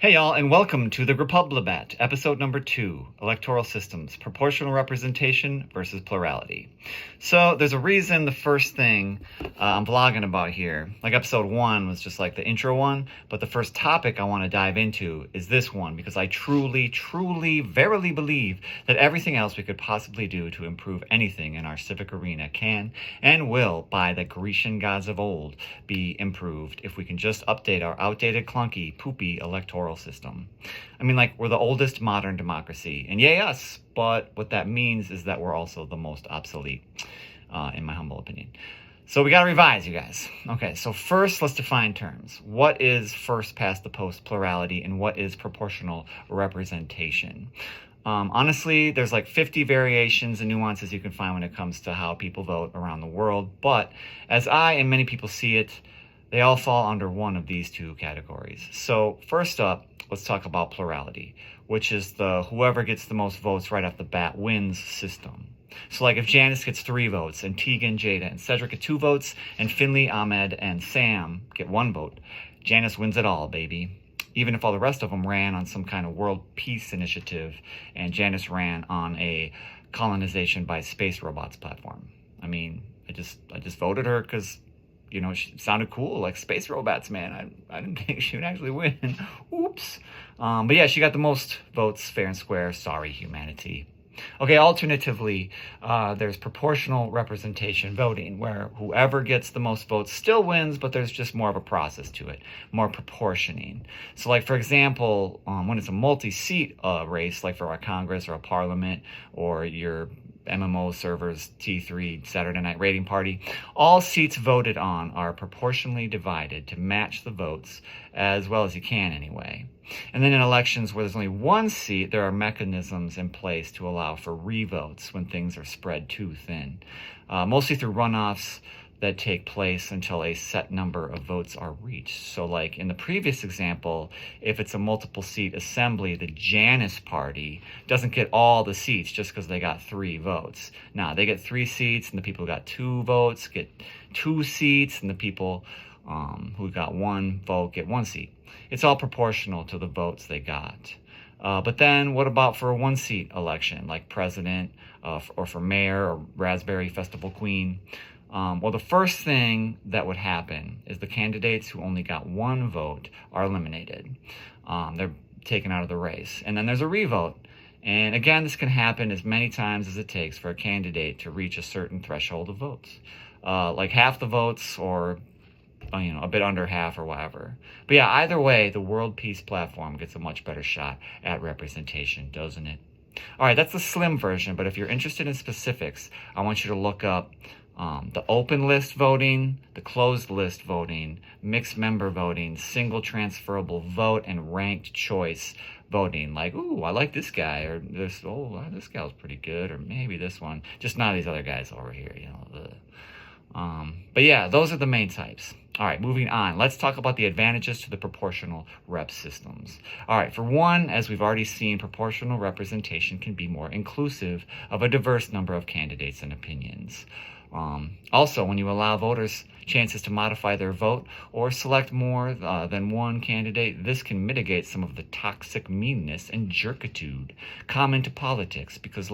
Hey y'all, and welcome to the Grepublibat, episode number 2, Electoral Systems, Proportional Representation versus Plurality. So there's a reason the first thing I'm vlogging about here, like episode 1 was just like the intro one, but the first topic I want to dive into is this one, because I truly, verily believe that everything else we could possibly do to improve anything in our civic arena can and will, by the Grecian gods of old, be improved if we can just update our outdated, clunky, poopy electoral system. I mean, like, we're the oldest modern democracy, and yay us, but what that means is that we're also the most obsolete, in my humble opinion. So we gotta revise, you guys. Okay, so first let's define terms. What is first past the post plurality, and what is proportional representation? Honestly, there's like 50 variations and nuances you can find when it comes to how people vote around the world, but as I and many people see it, they all fall under one of these two categories. So first up, let's talk about plurality, which is the whoever gets the most votes right off the bat wins system. So like if Janice gets 3 votes, and Tegan, Jada, and Cedric get 2 votes, and Finley, Ahmed, and Sam get 1 vote, Janice wins it all, baby. Even if all the rest of them ran on some kind of world peace initiative, and Janice ran on a colonization by space robots platform. I mean, I just voted her because, you know, she sounded cool, like space robots, man. I didn't think she would actually win. Oops. But yeah, she got the most votes fair and square. Sorry, humanity. Okay, alternatively, there's proportional representation voting, where whoever gets the most votes still wins, but there's just more of a process to it, more proportioning. So like, for example, when it's a multi-seat race, like for our Congress or a parliament or your MMO servers T3 Saturday night raiding party, all seats voted on are proportionally divided to match the votes as well as you can anyway. And then in elections where there's only 1 seat, there are mechanisms in place to allow for revotes when things are spread too thin, mostly through runoffs that take place until a set number of votes are reached. So like in the previous example, if it's a multiple seat assembly, the Janus party doesn't get all the seats just because they got 3 votes. Now they get 3 seats, and the people who got 2 votes get 2 seats, and the people who got 1 vote get 1 seat. It's all proportional to the votes they got. But then what about for a 1-seat election, like president or for mayor or Raspberry Festival Queen? Well, the first thing that would happen is the candidates who only got 1 vote are eliminated. They're taken out of the race. And then there's a revote. And again, this can happen as many times as it takes for a candidate to reach a certain threshold of votes. Like half the votes, or a bit under half, or whatever. But yeah, either way, the World Peace Platform gets a much better shot at representation, doesn't it? All right, that's the slim version, but if you're interested in specifics, I want you to look up the open list voting, the closed list voting, mixed member voting, single transferable vote, and ranked choice voting. Like, ooh, I like this guy, or this gal's pretty good, or maybe this one. Just not these other guys over here, But yeah, those are the main types. All right, moving on. Let's talk about the advantages to the proportional rep systems. All right, for one, as we've already seen, proportional representation can be more inclusive of a diverse number of candidates and opinions. Also, when you allow voters chances to modify their vote or select more than 1 candidate, this can mitigate some of the toxic meanness and jerkitude common to politics, because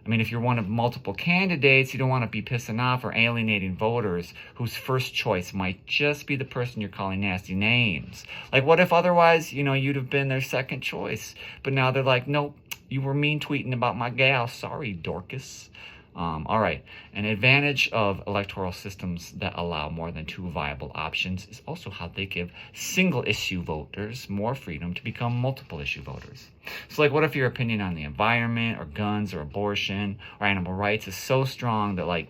if you're one of multiple candidates, you don't want to be pissing off or alienating voters whose first choice might just be the person you're calling nasty names. Like, what if otherwise, you'd have been their second choice, but now they're like, nope, you were mean tweeting about my gal. Sorry, Dorcas. All right. An advantage of electoral systems that allow more than 2 viable options is also how they give single-issue voters more freedom to become multiple-issue voters. So, like, what if your opinion on the environment or guns or abortion or animal rights is so strong that,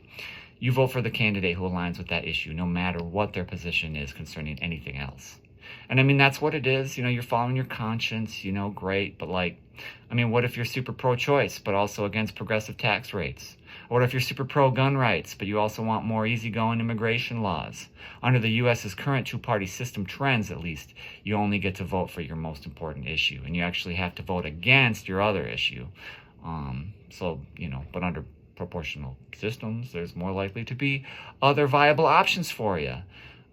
you vote for the candidate who aligns with that issue no matter what their position is concerning anything else? And that's what it is. You're following your conscience, great. But what if you're super pro-choice, but also against progressive tax rates? Or what if you're super pro-gun rights, but you also want more easygoing immigration laws? Under the U.S.'s current 2-party system trends, at least, you only get to vote for your most important issue, and you actually have to vote against your other issue. But under proportional systems, there's more likely to be other viable options for you.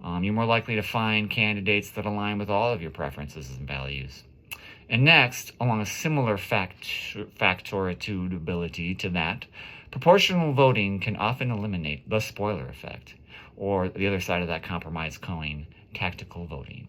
You're more likely to find candidates that align with all of your preferences and values. And next, along a similar factoritability to that, proportional voting can often eliminate the spoiler effect, or the other side of that compromise coin, tactical voting.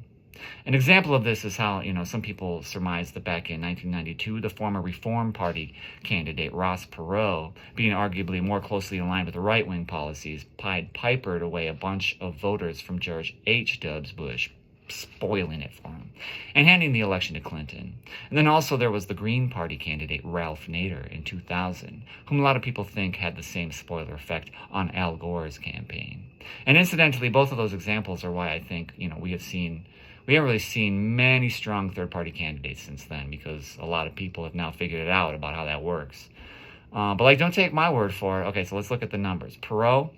An example of this is how, some people surmised that back in 1992, the former Reform Party candidate Ross Perot, being arguably more closely aligned with the right-wing policies, Pied Pipered away a bunch of voters from George H.W. Bush, spoiling it for him, and handing the election to Clinton. And then also there was the Green Party candidate Ralph Nader in 2000, whom a lot of people think had the same spoiler effect on Al Gore's campaign. And incidentally, both of those examples are why I think, we haven't really seen many strong third-party candidates since then, because a lot of people have now figured it out about how that works. But don't take my word for it. Okay, so let's look at the numbers. Perot,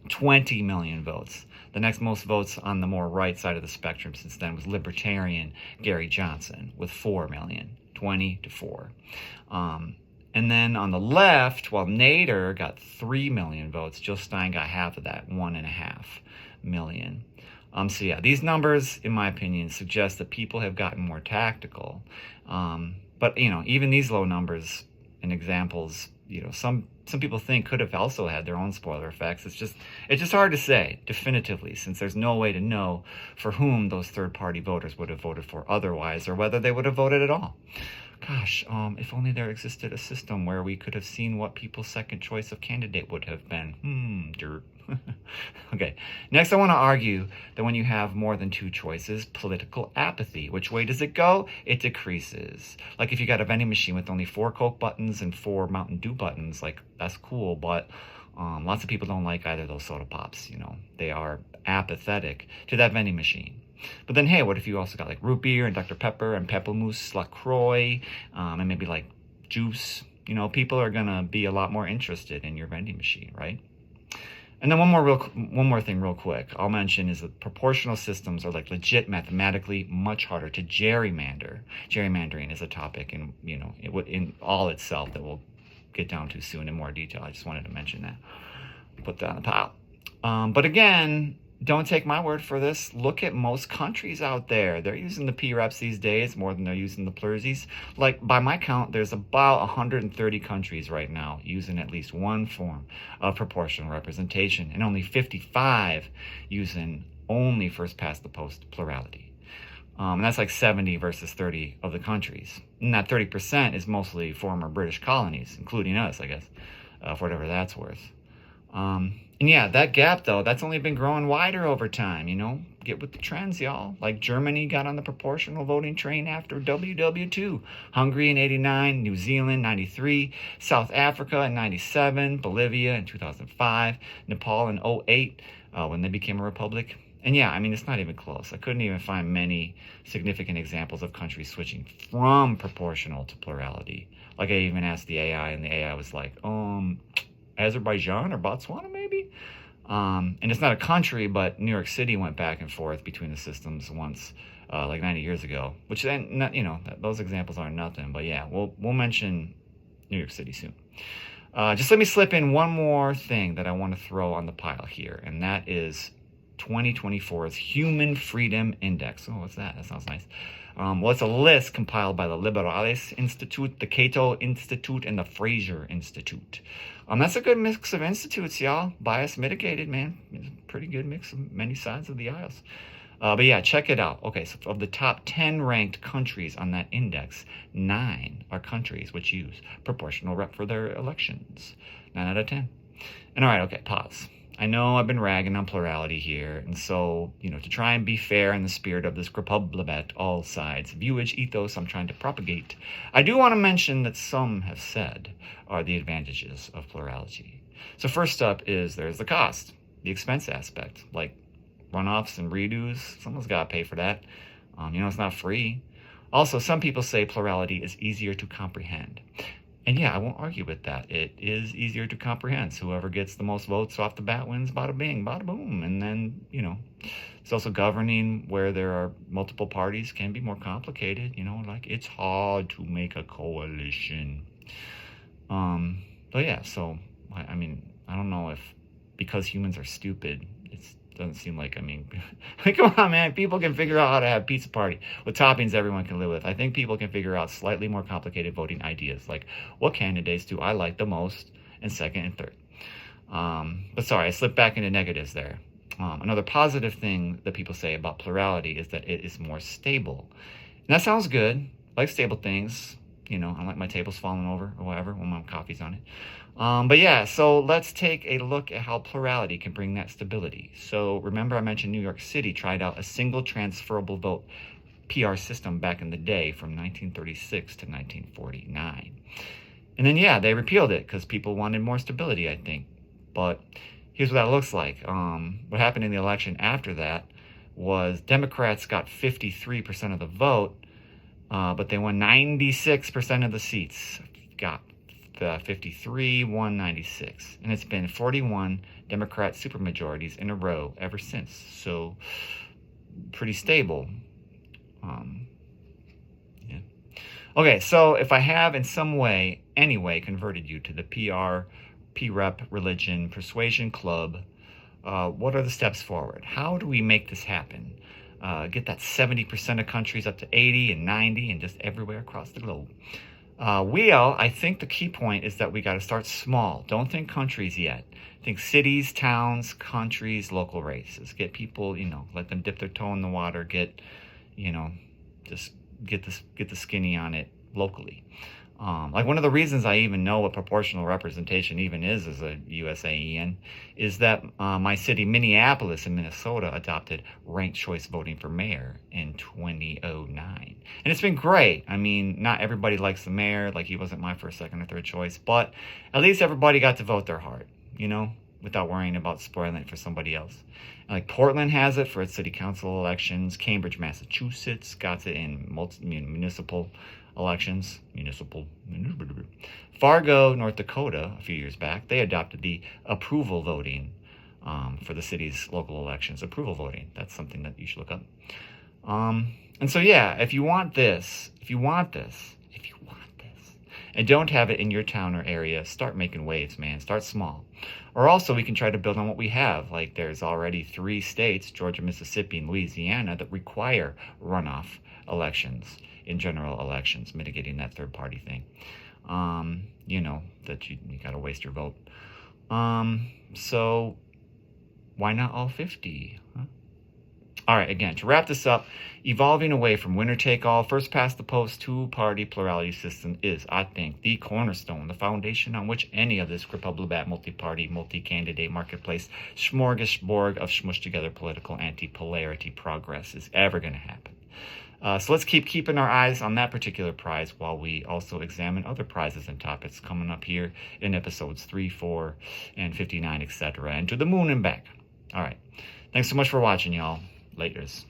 20 million votes. The next most votes on the more right side of the spectrum since then was Libertarian Gary Johnson with 4 million, 20 to 4. And then on the left, while Nader got 3 million votes, Jill Stein got half of that, 1.5 million. So yeah, these numbers, in my opinion, suggest that people have gotten more tactical. But even these low numbers and examples, some people think could have also had their own spoiler effects. It's just hard to say definitively, since there's no way to know for whom those third-party voters would have voted for otherwise, or whether they would have voted at all. Gosh, if only there existed a system where we could have seen what people's second choice of candidate would have been. Dirt. Okay, next I want to argue that when you have more than two choices, political apathy, which way does it go? It decreases. Like if you got a vending machine with only 4 Coke buttons and 4 Mountain Dew buttons, that's cool, but lots of people don't like either of those soda pops, They are apathetic to that vending machine. But then, hey, what if you also got root beer and Dr. Pepper and Peppermousse, LaCroix, and maybe juice? People are going to be a lot more interested in your vending machine, right? And then one more thing real quick I'll mention is that proportional systems are legit mathematically much harder to gerrymander. Gerrymandering is a topic in all itself that we'll get down to soon in more detail. I just wanted to mention that. Put that on the pile. But again, don't take my word for this. Look at most countries out there. They're using the PREPs these days more than they're using the Plursies. By my count, there's about 130 countries right now using at least one form of proportional representation, and only 55 using only first past the post plurality. And that's 70 versus 30 of the countries. And that 30% is mostly former British colonies, including us, I guess, for whatever that's worth. And yeah, that gap, though, that's only been growing wider over time, Get with the trends, y'all. Germany got on the proportional voting train after WW2. Hungary in 89, New Zealand 93, South Africa in 97, Bolivia in 2005, Nepal in 08, when they became a republic. And yeah, it's not even close. I couldn't even find many significant examples of countries switching from proportional to plurality. I even asked the AI, and the AI was like, Azerbaijan or Botswana, maybe? And it's not a country, but New York City went back and forth between the systems once, 90 years ago, which then, those examples aren't nothing. But yeah, we'll mention New York City soon. Just let me slip in one more thing that I want to throw on the pile here, and that is 2024's Human Freedom Index. Oh, what's that? That sounds nice. Well, it's a list compiled by the Liberales Institute, the Cato Institute, and the Fraser Institute. That's a good mix of institutes, y'all. Bias mitigated, man. It's a pretty good mix of many sides of the aisles. But yeah, check it out. Okay, so of the top 10 ranked countries on that index, 9 are countries which use proportional rep for their elections. 9 out of 10. And all right, okay, pause. I know I've been ragging on plurality here, and so, to try and be fair in the spirit of this Grepublibat, all sides, viewage ethos I'm trying to propagate, I do want to mention that some have said are the advantages of plurality. So first up there's the cost, the expense aspect, runoffs and redos. Someone's got to pay for that. It's not free. Also, some people say plurality is easier to comprehend. And yeah, I won't argue with that. It is easier to comprehend. So whoever gets the most votes off the bat wins, bada bing, bada boom. And then, it's also governing where there are multiple parties can be more complicated. It's hard to make a coalition. But yeah, so, I don't know if because humans are stupid, it's Doesn't seem like, I mean, come on, man. People can figure out how to have pizza party with toppings everyone can live with. I think people can figure out slightly more complicated voting ideas, like what candidates do I like the most, and second and third. But sorry, I slipped back into negatives there. Another positive thing that people say about plurality is that it is more stable. And that sounds good. I like stable things. You know, I like my tables falling over or whatever when my coffee's on it. But yeah, so let's take a look at how plurality can bring that stability. So remember I mentioned New York City tried out a single transferable vote PR system back in the day from 1936 to 1949. And then, yeah, they repealed it because people wanted more stability, I think. But here's what that looks like. What happened in the election after that was Democrats got 53% of the vote, but they won 96% of the seats. Got 53, won 96. And it's been 41 Democrat supermajorities in a row ever since. So pretty stable. Yeah. Okay, so if I have in some way, anyway, converted you to the PREP religion persuasion club, what are the steps forward? How do we make this happen? Get that 70% of countries up to 80 and 90 and just everywhere across the globe. I think the key point is that we got to start small. Don't think countries yet. Think cities, towns, countries, local races. Get people, let them dip their toe in the water. Get, just get the skinny on it locally. Like one of the reasons I even know what proportional representation even is as a USAEN is that my city, Minneapolis in Minnesota, adopted ranked choice voting for mayor in 2009. And it's been great. I mean, not everybody likes the mayor, like he wasn't my first, second, or third choice, but at least everybody got to vote their heart, without worrying about spoiling it for somebody else. And like Portland has it for its city council elections. Cambridge, Massachusetts got it in municipal elections. Fargo, North Dakota, a few years back, they adopted the approval voting for the city's local elections. Approval voting. That's something that you should look up. And so, yeah, if you want this, and don't have it in your town or area, start making waves, man. Start small. Or also, we can try to build on what we have. Like, there's already 3 states, Georgia, Mississippi, and Louisiana, that require runoff elections in general elections, mitigating that third-party thing. That you got to waste your vote. So why not all 50? Huh? All right, again, to wrap this up, evolving away from winner-take-all, first-past-the-post, two-party plurality system is, I think, the cornerstone, the foundation on which any of this Grepublibat, multi-party, multi-candidate marketplace smorgasbord of smushed-together political anti-polarity progress is ever going to happen. So let's keep keeping our eyes on that particular prize while we also examine other prizes and topics coming up here in episodes 3, 4, and 59, etc., and to the moon and back. All right. Thanks so much for watching, y'all. Laters.